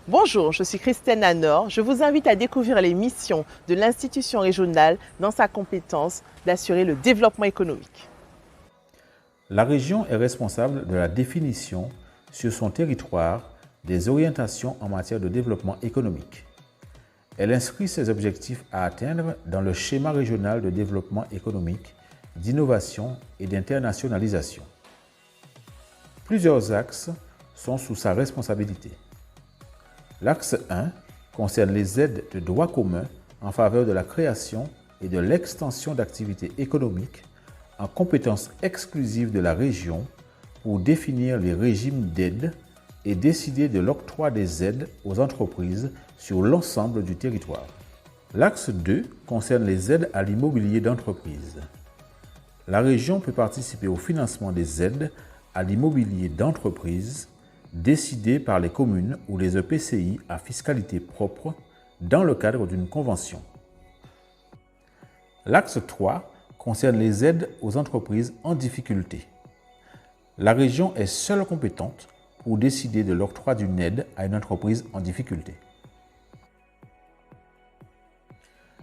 Bonjour, je suis Christine Nanor. Je vous invite à découvrir les missions de l'institution régionale dans sa compétence d'assurer le développement économique. La région est responsable de la définition sur son territoire des orientations en matière de développement économique. Elle inscrit ses objectifs à atteindre dans le schéma régional de développement économique, d'innovation et d'internationalisation. Plusieurs axes sont sous sa responsabilité. L'axe 1 concerne les aides de droit commun en faveur de la création et de l'extension d'activités économiques en compétence exclusive de la région pour définir les régimes d'aide et décider de l'octroi des aides aux entreprises sur l'ensemble du territoire. L'axe 2 concerne les aides à l'immobilier d'entreprise. La région peut participer au financement des aides à l'immobilier d'entreprise décidées par les communes ou les EPCI à fiscalité propre dans le cadre d'une convention. L'axe 3 concerne les aides aux entreprises en difficulté. La région est seule compétente pour décider de l'octroi d'une aide à une entreprise en difficulté.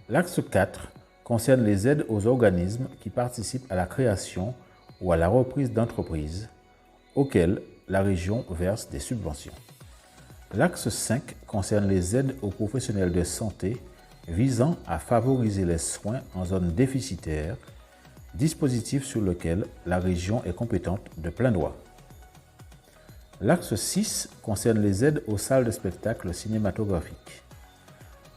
L'axe 4 concerne les aides aux organismes qui participent à la création ou à la reprise d'entreprises, auxquelles la région verse des subventions. L'axe 5 concerne les aides aux professionnels de santé visant à favoriser les soins en zone déficitaire, dispositif sur lequel la région est compétente de plein droit. L'axe 6 concerne les aides aux salles de spectacle cinématographiques.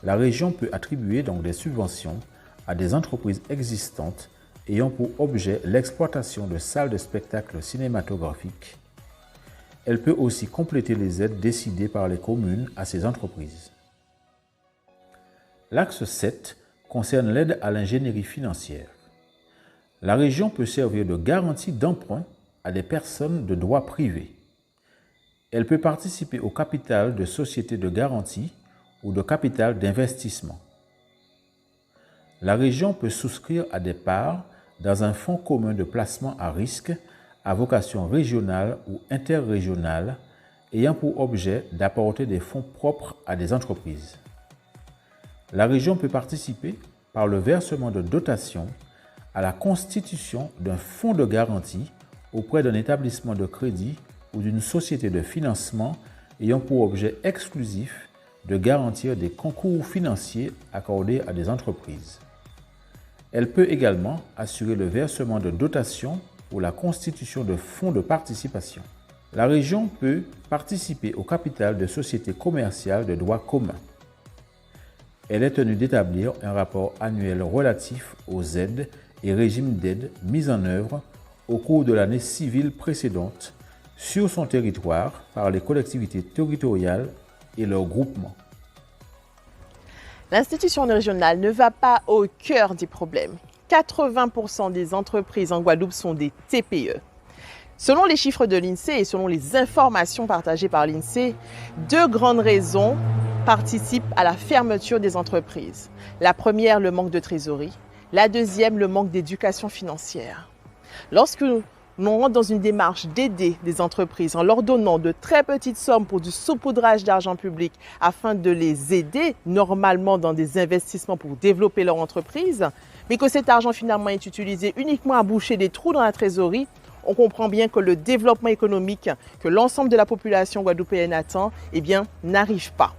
La région peut attribuer donc des subventions à des entreprises existantes ayant pour objet l'exploitation de salles de spectacle cinématographiques. Elle peut aussi compléter les aides décidées par les communes à ces entreprises. L'axe 7 concerne l'aide à l'ingénierie financière. La région peut servir de garantie d'emprunt à des personnes de droit privé. Elle peut participer au capital de sociétés de garantie ou de capital d'investissement. La région peut souscrire à des parts dans un fonds commun de placement à risque à vocation régionale ou interrégionale ayant pour objet d'apporter des fonds propres à des entreprises. La région peut participer par le versement de dotations à la constitution d'un fonds de garantie auprès d'un établissement de crédit ou d'une société de financement ayant pour objet exclusif de garantir des concours financiers accordés à des entreprises. Elle peut également assurer le versement de dotations ou la constitution de fonds de participation. La région peut participer au capital de sociétés commerciales de droit commun. Elle est tenue d'établir un rapport annuel relatif aux aides et régimes d'aide mis en œuvre au cours de l'année civile précédente sur son territoire par les collectivités territoriales et leurs groupements. L'institution régionale ne va pas au cœur des problèmes. 80% des entreprises en Guadeloupe sont des TPE. Selon les chiffres de l'INSEE et selon les informations partagées par l'INSEE, deux grandes raisons participent à la fermeture des entreprises. La première, le manque de trésorerie. La deuxième, le manque d'éducation financière. Lorsque l'on rentre dans une démarche d'aider des entreprises en leur donnant de très petites sommes pour du saupoudrage d'argent public afin de les aider normalement dans des investissements pour développer leur entreprise, mais que cet argent finalement est utilisé uniquement à boucher des trous dans la trésorerie, on comprend bien que le développement économique que l'ensemble de la population guadeloupéenne attend, n'arrive pas.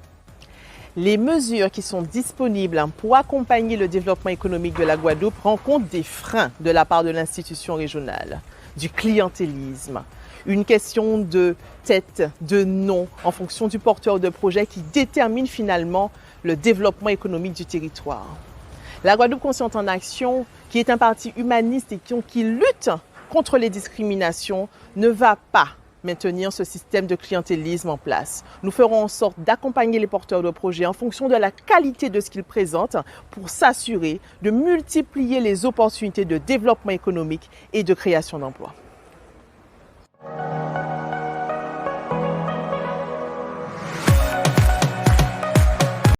Les mesures qui sont disponibles pour accompagner le développement économique de la Guadeloupe rencontrent des freins de la part de l'institution régionale, du clientélisme, une question de tête, de nom, en fonction du porteur de projet qui détermine finalement le développement économique du territoire. La Guadeloupe Consciente en Action, qui est un parti humaniste et qui lutte contre les discriminations, ne va pas maintenir ce système de clientélisme en place. Nous ferons en sorte d'accompagner les porteurs de projets en fonction de la qualité de ce qu'ils présentent pour s'assurer de multiplier les opportunités de développement économique et de création d'emplois.